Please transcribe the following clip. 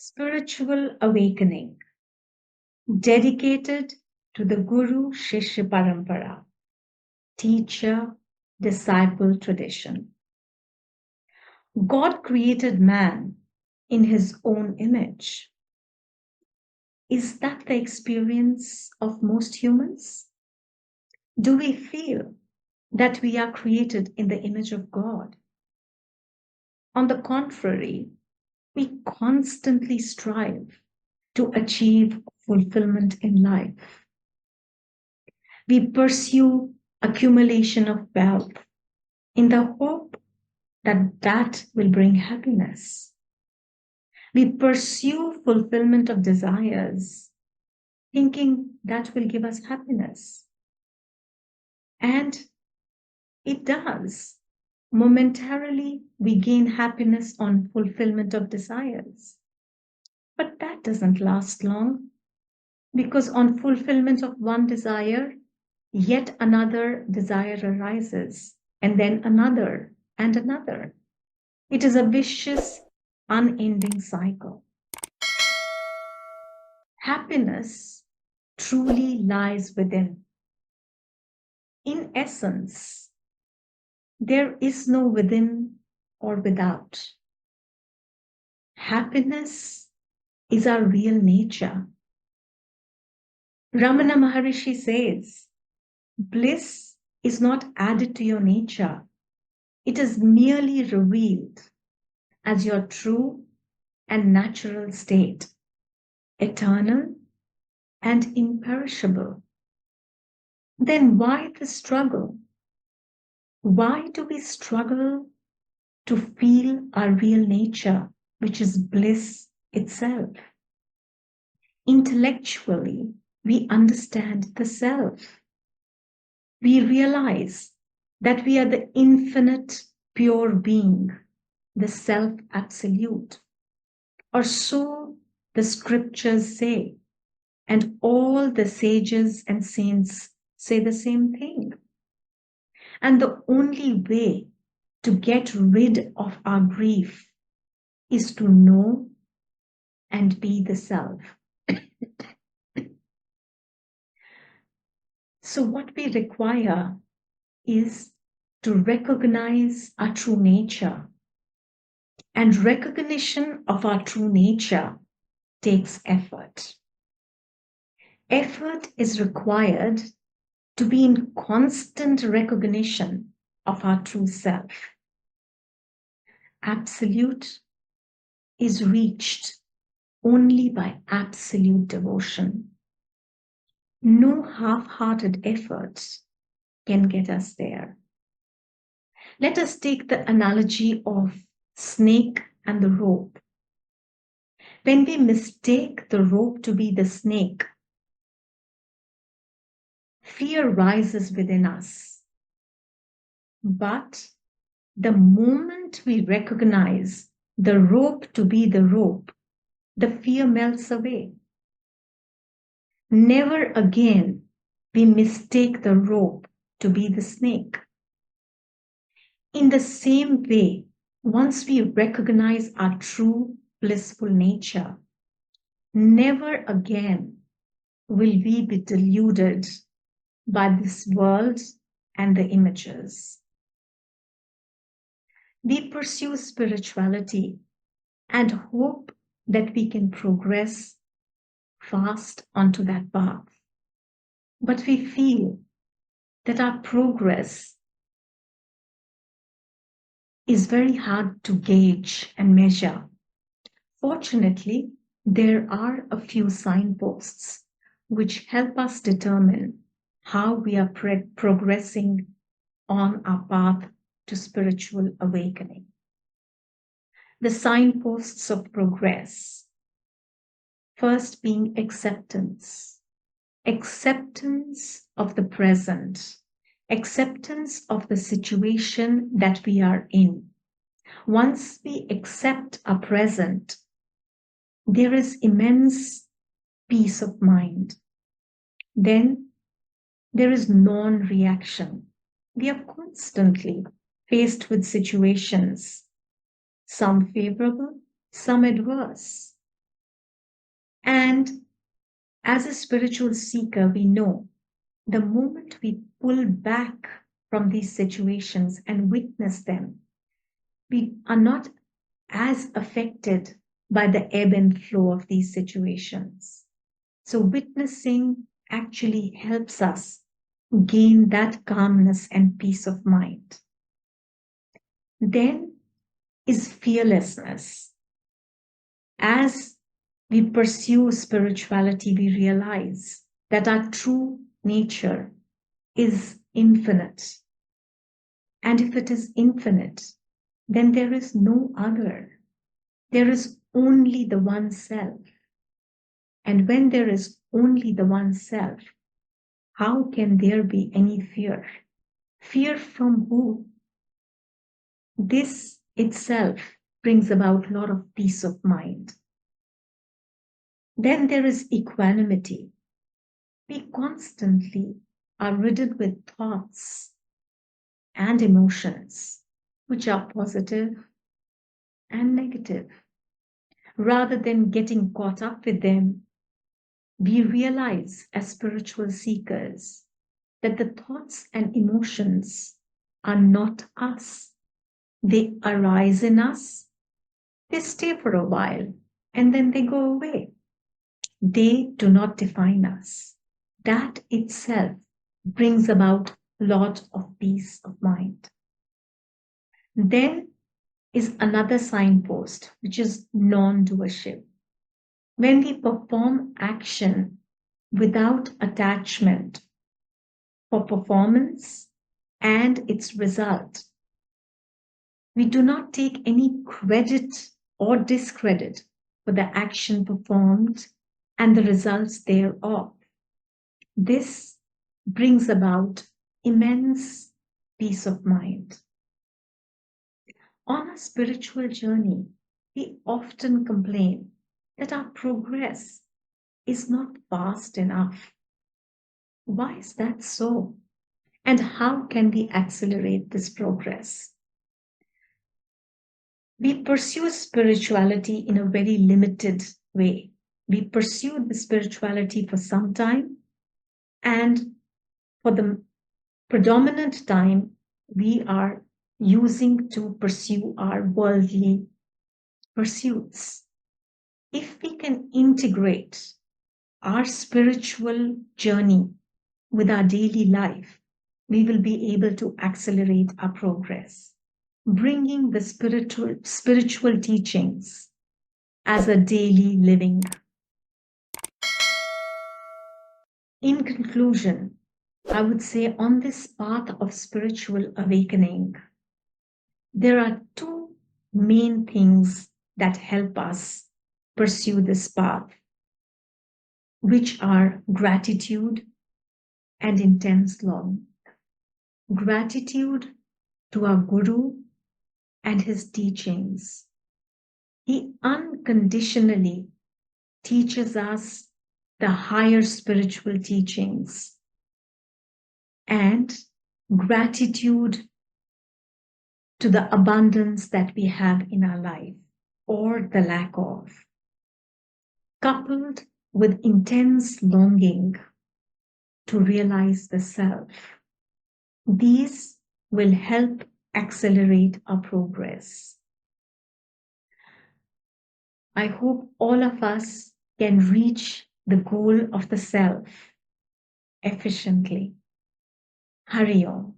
Spiritual awakening dedicated to the Guru Shishya Parampara, teacher disciple tradition. God created man in his own image. Is that the experience of most humans? Do we feel that we are created in the image of God? On the contrary, we constantly strive to achieve fulfillment in life. We pursue accumulation of wealth in the hope that that will bring happiness. We pursue fulfillment of desires, thinking that will give us happiness. And it does. Momentarily, we gain happiness on fulfillment of desires. But that doesn't last long because on fulfillment of one desire, yet another desire arises, and then another and another. It is a vicious, unending cycle. Happiness truly lies within. In essence, there is no within or without. Happiness is our real nature. Ramana Maharishi says, bliss is not added to your nature. It is merely revealed as your true and natural state, eternal and imperishable. Then why the struggle? Why do we struggle to feel our real nature, which is bliss itself? Intellectually, we understand the self. We realize that we are the infinite pure being, the self absolute. Or so the scriptures say, and all the sages and saints say the same thing. And the only way to get rid of our grief is to know and be the self. So, what we require is to recognize our true nature. And recognition of our true nature takes effort. Effort is required to be in constant recognition of our true self. Absolute is reached only by absolute devotion. No half-hearted efforts can get us there. Let us take the analogy of snake and the rope. When we mistake the rope to be the snake, fear rises within us. But the moment we recognize the rope to be the rope, the fear melts away. Never again we mistake the rope to be the snake. In the same way, once we recognize our true blissful nature, never again will we be deluded by this world and the images. We pursue spirituality and hope that we can progress fast onto that path. But we feel that our progress is very hard to gauge and measure. Fortunately, there are a few signposts which help us determine how we are progressing on our path to spiritual awakening. The signposts of progress. First being acceptance. Acceptance of the present. Acceptance of the situation that we are in. Once we accept our present, there is immense peace of mind. Then there is non-reaction. We are constantly faced with situations, some favorable, some adverse. And as a spiritual seeker, we know the moment we pull back from these situations and witness them, we are not as affected by the ebb and flow of these situations. So, witnessing actually helps us gain that calmness and peace of mind. Then is fearlessness. As we pursue spirituality, we realize that our true nature is infinite. And if it is infinite, then there is no other. There is only the one self. And when there is only the one self, how can there be any fear? Fear from who? This itself brings about a lot of peace of mind. Then there is equanimity. We constantly are ridden with thoughts and emotions which are positive and negative. Rather than getting caught up with them, we realize as spiritual seekers that the thoughts and emotions are not us. They arise in us, they stay for a while, and then they go away. They do not define us. That itself brings about a lot of peace of mind. Then is another signpost, which is non doership. When we perform action without attachment for performance and its result, we do not take any credit or discredit for the action performed and the results thereof. This brings about immense peace of mind. On a spiritual journey, we often complain that our progress is not fast enough. Why is that so? And how can we accelerate this progress? We pursue spirituality in a very limited way. We pursue the spirituality for some time, and for the predominant time, we are using to pursue our worldly pursuits. If we can integrate our spiritual journey with our daily life, we will be able to accelerate our progress, bringing the spiritual teachings as a daily living. In conclusion, I would say on this path of spiritual awakening, there are two main things that help us pursue this path, which are gratitude and intense love. Gratitude to our Guru and his teachings. He unconditionally teaches us the higher spiritual teachings, and gratitude to the abundance that we have in our life or the lack of, coupled with intense longing to realize the self. These will help accelerate our progress. I hope all of us can reach the goal of the self efficiently. Hari Om.